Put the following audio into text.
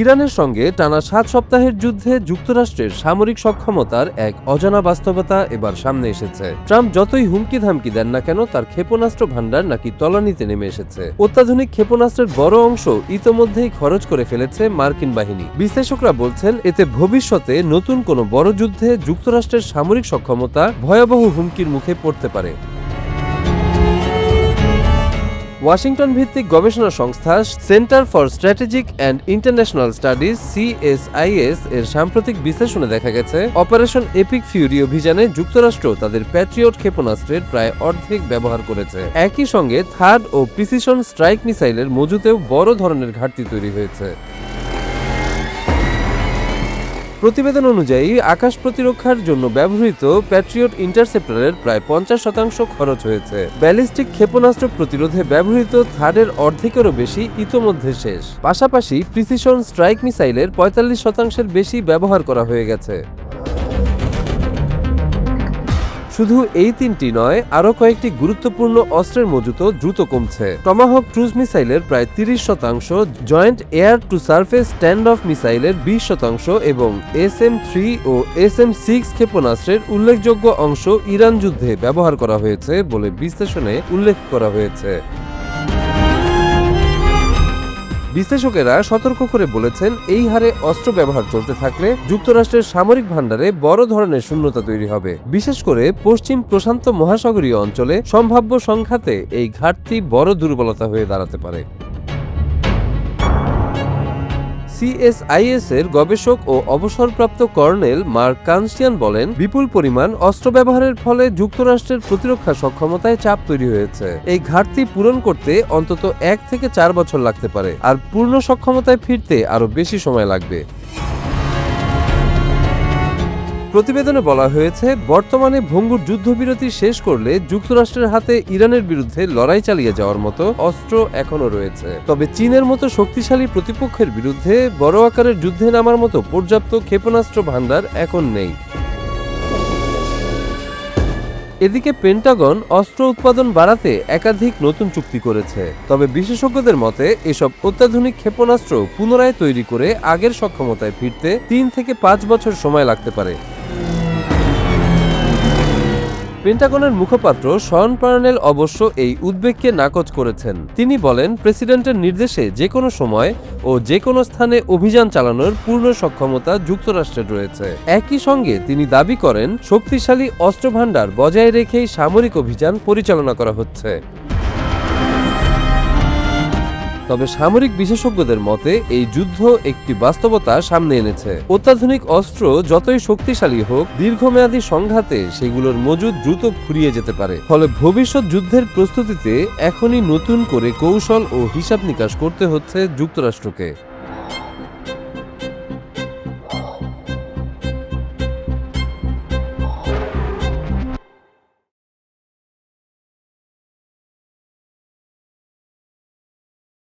ইরানের সঙ্গে টানা 7 সপ্তাহের যুদ্ধে যুক্তরাষ্ট্রের সামরিক সক্ষমতার এক অজানা বাস্তবতা এবার সামনে এসেছে। ট্রাম্প যতই হুমকি ধামকি দেন না কেন, তার ক্ষেপণাস্ত্র ভান্ডার নাকি তলানিতে নেমে এসেছে। অত্যাধুনিক ক্ষেপণাস্ত্রের বড় অংশ ইতোমধ্যেই খরচ করে ফেলেছে মার্কিন বাহিনী। বিশ্লেষকরা বলছেন, এতে ভবিষ্যতে নতুন কোনো বড় যুদ্ধে যুক্তরাষ্ট্রের সামরিক সক্ষমতা ভয়াবহ হুমকির মুখে পড়তে পারে। ওয়াশিংটন ভিত্তিক গবেষণা সংস্থা centre for strategic and international studies CSIS এর সাম্প্রতিক বিশ্লেষণে দেখা গেছে, অপারেশন এপিক ফিউরি অভিযানে যুক্তরাষ্ট্র তাদের প্যাট্রিয়ট ক্ষেপণাস্ত্রের প্রায় অর্ধেক ব্যবহার করেছে। একই সঙ্গে থার্ড ও প্রিসিশন স্ট্রাইক মিসাইলের মজুতেও বড় ধরনের ঘাটতি তৈরি হয়েছে। প্রতিবেদন অনুযায়ী আকাশ প্রতিরক্ষার জন্য ব্যবহৃত প্যাট্রিয়ট ইন্টারসেপ্টরের প্রায় 50% খরচ হয়েছে। ব্যালিস্টিক ক্ষেপণাস্ত্র প্রতিরোধে ব্যবহৃত থার্ডের অর্ধেকেরও বেশি ইতোমধ্যে শেষ। পাশাপাশি প্রিসিশন স্ট্রাইক মিসাইলের 45%-এর বেশি ব্যবহার করা হয়ে গেছে। শুধু এই তিনটি নয়, আরও কয়েকটি গুরুত্বপূর্ণ অস্ত্রের মজুতও দ্রুত কমছে। টমাহক ক্রুজ মিসাইলের প্রায় 30%, joint air to surface stand off মিসাইলের 20% এবং SM-3 ও SM-6 ক্ষেপণাস্ত্রের উল্লেখযোগ্য অংশ ইরান যুদ্ধে ব্যবহার করা হয়েছে বলে বিশ্লেষণে উল্লেখ করা হয়েছে। বিশ্লেষকেরা সতর্ক করে বলেছেন, এই হারে অস্ত্র ব্যবহার চলতে থাকলে যুক্তরাষ্ট্রের সামরিক ভান্ডারে বড় ধরনের শূন্যতা তৈরি হবে। বিশেষ করে পশ্চিম প্রশান্ত মহাসাগরীয় অঞ্চলে সম্ভাব্য সংঘাতে এই ঘাটতি বড় দুর্বলতা হয়ে দাঁড়াতে পারে। CSIS এর গবেষক ও অবসরপ্রাপ্ত কর্নেল মার্ক কানস্টিয়ান বলেন, বিপুল পরিমাণ অস্ত্র ব্যবহারের ফলে যুক্তরাষ্ট্রের প্রতিরক্ষা সক্ষমতায় চাপ তৈরি হয়েছে। এই ঘাটতি পূরণ করতে অন্তত 1 থেকে 4 বছর লাগতে পারে, আর পূর্ণ সক্ষমতায় ফিরতে আরও বেশি সময় লাগবে। প্রতিবেদনে বলা হয়েছে, বর্তমানে ভঙ্গুর যুদ্ধবিরতি শেষ করলে যুক্তরাষ্ট্রের হাতে ইরানের বিরুদ্ধে লড়াই চালিয়ে যাওয়ার মতো অস্ত্র এখনও রয়েছে। তবে চীনের মতো শক্তিশালী প্রতিপক্ষের বিরুদ্ধে বড় আকারের যুদ্ধে নামার মতো পর্যাপ্ত ক্ষেপণাস্ত্র ভান্ডার এখন নেই। এদিকে পেন্টাগন অস্ত্র উৎপাদন বাড়াতে একাধিক নতুন চুক্তি করেছে। তবে বিশেষজ্ঞদের মতে, এসব অত্যাধুনিক ক্ষেপণাস্ত্র পুনরায় তৈরি করে আগের সক্ষমতায় ফিরতে 3 থেকে 5 বছর সময় লাগতে পারে। পেন্টাগনের মুখপাত্র শন পার্নেল অবশ্য এই উদ্বেগকে নাকচ করেছেন। তিনি বলেন, প্রেসিডেন্টের নির্দেশে যে কোনো সময় ও যে কোনো স্থানে অভিযান চালানোর পূর্ণ সক্ষমতা যুক্তরাষ্ট্রের রয়েছে। একই সঙ্গে তিনি দাবি করেন, শক্তিশালী অস্ত্র ভান্ডার বজায় রেখেই সামরিক অভিযান পরিচালনা করা হচ্ছে। তবে সামরিক বিশেষজ্ঞদের মতে, এই যুদ্ধ একটি বাস্তবতা সামনে এনেছে। অত্যাধুনিক অস্ত্র যতই শক্তিশালী হোক, দীর্ঘমেয়াদী সংঘাতে সেগুলোর মজুদ দ্রুত ফুরিয়ে যেতে পারে। ফলে ভবিষ্যৎ যুদ্ধের প্রস্তুতিতে এখনই নতুন করে কৌশল ও হিসাব নিকাশ করতে হচ্ছে যুক্তরাষ্ট্রকে।